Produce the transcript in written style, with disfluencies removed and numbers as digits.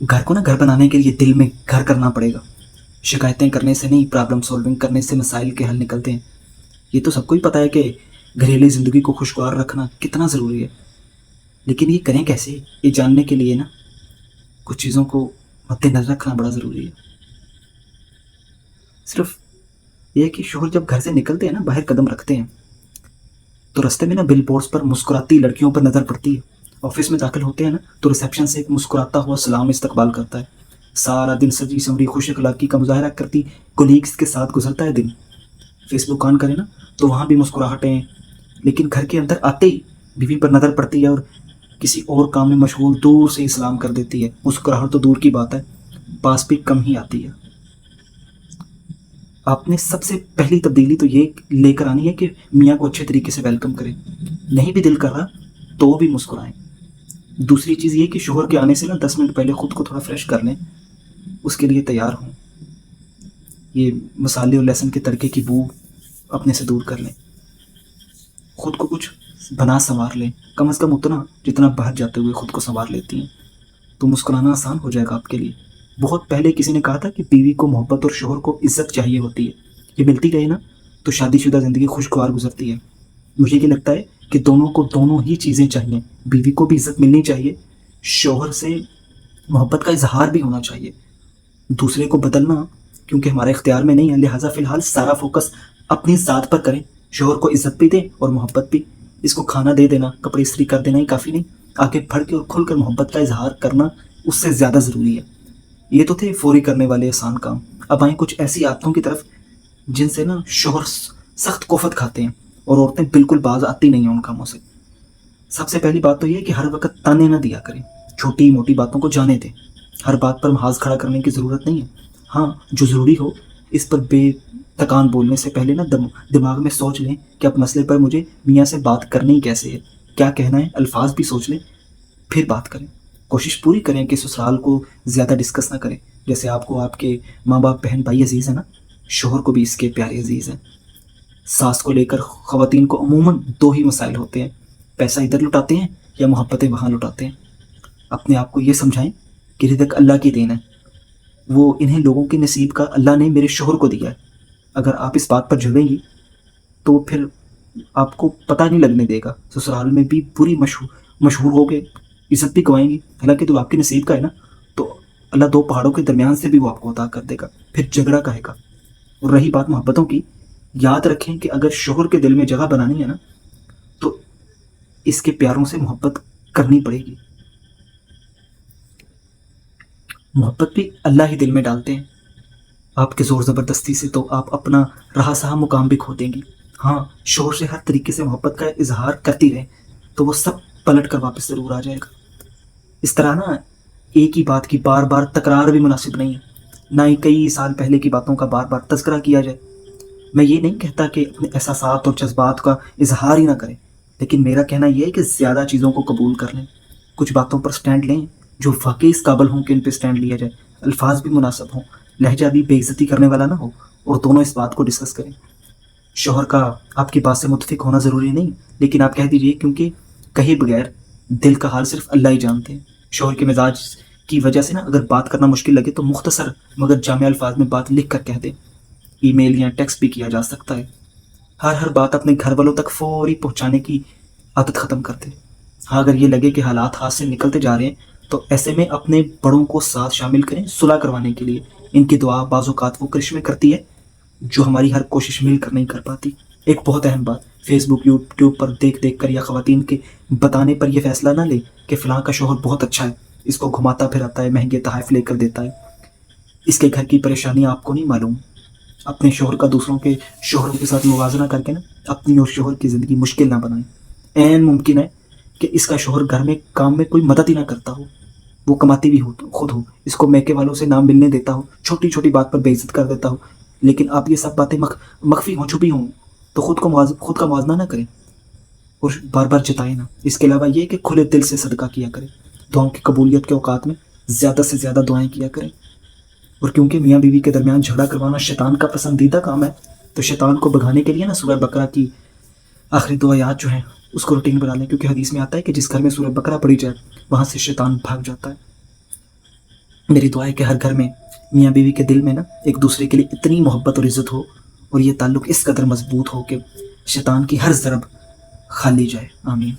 گھر کو نا گھر بنانے کے لیے دل میں گھر کرنا پڑے گا. شکایتیں کرنے سے نہیں، پرابلم سولونگ کرنے سے مسائل کے حل نکلتے ہیں. یہ تو سب کو ہی پتہ ہے کہ گھریلو زندگی کو خوشگوار رکھنا کتنا ضروری ہے. لیکن یہ کریں کیسے، یہ جاننے کے لیے نا کچھ چیزوں کو مد نظر رکھنا بڑا ضروری ہے. صرف یہ کہ شوہر جب گھر سے نکلتے ہیں نا، باہر قدم رکھتے ہیں، تو رستے میں نا بل بورڈز پر مسکراتی لڑکیوں پر نظر پڑتی ہے. آفس میں داخل ہوتے ہیں نا تو ریسیپشن سے ایک مسکراتا ہوا سلام استقبال کرتا ہے. سارا دن سجی سمری خوش اخلاقی کا مظاہرہ کرتی کولیگس کے ساتھ گزرتا ہے دن. فیس بک آن کرے نا تو وہاں بھی مسکراہٹیں. لیکن گھر کے اندر آتے ہی بیوی پر نظر پڑتی ہے اور کسی اور کام میں مشغول دور سے ہی سلام کر دیتی ہے. مسکراہٹ تو دور کی بات ہے، پاس بھی کم ہی آتی ہے. آپ نے سب سے پہلی تبدیلی تو یہ لے کر آنی ہے کہ میاں کو اچھے طریقے سے ویلکم کریں. نہیں بھی دل کر رہا تو بھی مسکرائیں. دوسری چیز یہ کہ شوہر کے آنے سے نا 10 منٹ پہلے خود کو تھوڑا فریش کر لیں، اس کے لیے تیار ہوں. یہ مسالے اور لہسن کے تڑکے کی بو اپنے سے دور کر لیں. خود کو کچھ بنا سنوار لیں، کم از کم اتنا جتنا باہر جاتے ہوئے خود کو سنوار لیتی ہیں. تو مسکرانا آسان ہو جائے گا آپ کے لیے. بہت پہلے کسی نے کہا تھا کہ بیوی کو محبت اور شوہر کو عزت چاہیے ہوتی ہے. یہ ملتی رہے نا تو شادی شدہ زندگی خوشگوار گزرتی ہے. مجھے یہ لگتا ہے کہ دونوں کو دونوں ہی چیزیں چاہیے. بیوی کو بھی عزت ملنی چاہیے، شوہر سے محبت کا اظہار بھی ہونا چاہیے. دوسرے کو بدلنا کیونکہ ہمارے اختیار میں نہیں ہے، لہٰذا فی الحال سارا فوکس اپنی ذات پر کریں. شوہر کو عزت بھی دیں اور محبت بھی. اس کو کھانا دے دینا، کپڑے استری کر دینا ہی کافی نہیں. آگے بڑھ کے اور کھل کر محبت کا اظہار کرنا اس سے زیادہ ضروری ہے. یہ تو تھے فوری کرنے والے آسان کام. اب آئیں کچھ ایسی عادتوں کی طرف جن سے نا شوہر سخت کوفت کھاتے ہیں اور عورتیں بالکل باز آتی نہیں ہیں ان کاموں سے. سب سے پہلی بات تو یہ کہ ہر وقت تانے نہ دیا کریں. چھوٹی موٹی باتوں کو جانے دیں. ہر بات پر محاذ کھڑا کرنے کی ضرورت نہیں ہے. ہاں، جو ضروری ہو اس پر بے تکان بولنے سے پہلے نا دماغ میں سوچ لیں کہ اب مسئلے پر مجھے میاں سے بات کرنی کیسے ہے، کیا کہنا ہے. الفاظ بھی سوچ لیں پھر بات کریں. کوشش پوری کریں کہ سسرال کو زیادہ ڈسکس نہ کریں. جیسے آپ کو آپ کے ماں باپ بہن بھائی عزیز ہیں نا، شوہر کو بھی اس کے پیارے عزیز ہیں. ساس کو لے کر خواتین کو عموماً 2 ہی مسائل ہوتے ہیں: پیسہ ادھر لٹاتے ہیں یا محبتیں وہاں لٹاتے ہیں. اپنے آپ کو یہ سمجھائیں کہ رزق اللہ کی دین ہے، وہ انہیں لوگوں کے نصیب کا اللہ نے میرے شوہر کو دیا ہے. اگر آپ اس بات پر جھگڑیں گی تو پھر آپ کو پتہ نہیں لگنے دے گا. سسرال میں بھی بری مشہور ہو گئے، عزت بھی گوائیں گی. حالانکہ تو آپ کے نصیب کا ہے نا، تو اللہ 2 پہاڑوں کے درمیان سے بھی وہ آپ کو عطا کر دے گا. پھر جھگڑا کہے گا. اور رہی بات محبتوں کی، یاد رکھیں کہ اگر شوہر کے دل میں جگہ بنانی ہے نا تو اس کے پیاروں سے محبت کرنی پڑے گی. محبت بھی اللہ ہی دل میں ڈالتے ہیں. آپ کے زور زبردستی سے تو آپ اپنا رہا سہا مقام بھی کھو دیں گی. ہاں، شوہر سے ہر طریقے سے محبت کا اظہار کرتی رہیں تو وہ سب پلٹ کر واپس ضرور آ جائے گا. اس طرح نا ایک ہی بات کی بار بار تکرار بھی مناسب نہیں ہے. نہ ہی کئی سال پہلے کی باتوں کا بار بار تذکرہ کیا جائے. میں یہ نہیں کہتا کہ اپنے احساسات اور جذبات کا اظہار ہی نہ کریں، لیکن میرا کہنا یہ ہے کہ زیادہ چیزوں کو قبول کر لیں. کچھ باتوں پر سٹینڈ لیں جو واقعی اس قابل ہوں کہ ان پہ سٹینڈ لیا جائے. الفاظ بھی مناسب ہوں، لہجہ بھی بے عزتی کرنے والا نہ ہو، اور دونوں اس بات کو ڈسکس کریں. شوہر کا آپ کی بات سے متفق ہونا ضروری نہیں، لیکن آپ کہہ دیجئے کیونکہ کہیں بغیر دل کا حال صرف اللہ ہی جانتے ہیں. شوہر کے مزاج کی وجہ سے نا اگر بات کرنا مشکل لگے تو مختصر مگر جامع الفاظ میں بات لکھ کر کہہ دیں. ای میل یا ٹیکسٹ بھی کیا جا سکتا ہے. ہر بات اپنے گھر والوں تک فوری پہنچانے کی عادت ختم کر دیں. ہاں، اگر یہ لگے کہ حالات ہاتھ سے نکلتے جا رہے ہیں تو ایسے میں اپنے بڑوں کو ساتھ شامل کریں صلح کروانے کے لیے. ان کی دعا بعض اوقات وہ کرشمے کرتی ہے جو ہماری ہر کوشش مل کر نہیں کر پاتی. ایک بہت اہم بات، فیس بک یوٹیوب پر دیکھ کر یا خواتین کے بتانے پر یہ فیصلہ نہ لیں کہ فلاں کا شوہر بہت اچھا ہے، اس کو گھماتا پھراتا ہے، مہنگے تحائف لے کر دیتا ہے. اس کے گھر کی پریشانی آپ کو نہیں معلوم. اپنے شوہر کا دوسروں کے شوہروں کے ساتھ موازنہ کر کے نا اپنی اور شوہر کی زندگی مشکل نہ بنائیں. عین ممکن ہے کہ اس کا شوہر گھر میں کام میں کوئی مدد ہی نہ کرتا ہو، وہ کماتی بھی ہو خود ہو، اس کو میکے والوں سے نام ملنے دیتا ہو، چھوٹی چھوٹی بات پر بے عزت کر دیتا ہو. لیکن آپ یہ سب باتیں مخفی ہوں، چھپی ہوں تو خود کا موازنہ نہ کریں اور بار بار جتائیں نہ. اس کے علاوہ یہ کہ کھلے دل سے صدقہ کیا کریں. دعاؤں کی قبولیت کے اوقات میں زیادہ سے زیادہ دعائیں کیا کریں. اور کیونکہ میاں بیوی کے درمیان جھگڑا کروانا شیطان کا پسندیدہ کام ہے، تو شیطان کو بھگانے کے لیے نا سورہ بقرہ کی آخری 2 آیات جو ہیں اس کو روٹین بنا لیں. کیونکہ حدیث میں آتا ہے کہ جس گھر میں سورہ بقرہ پڑھی جائے وہاں سے شیطان بھاگ جاتا ہے. میری دعا ہے کہ ہر گھر میں میاں بیوی کے دل میں نا ایک دوسرے کے لیے اتنی محبت اور عزت ہو اور یہ تعلق اس قدر مضبوط ہو کہ شیطان کی ہر ضرب خالی جائے. آمین.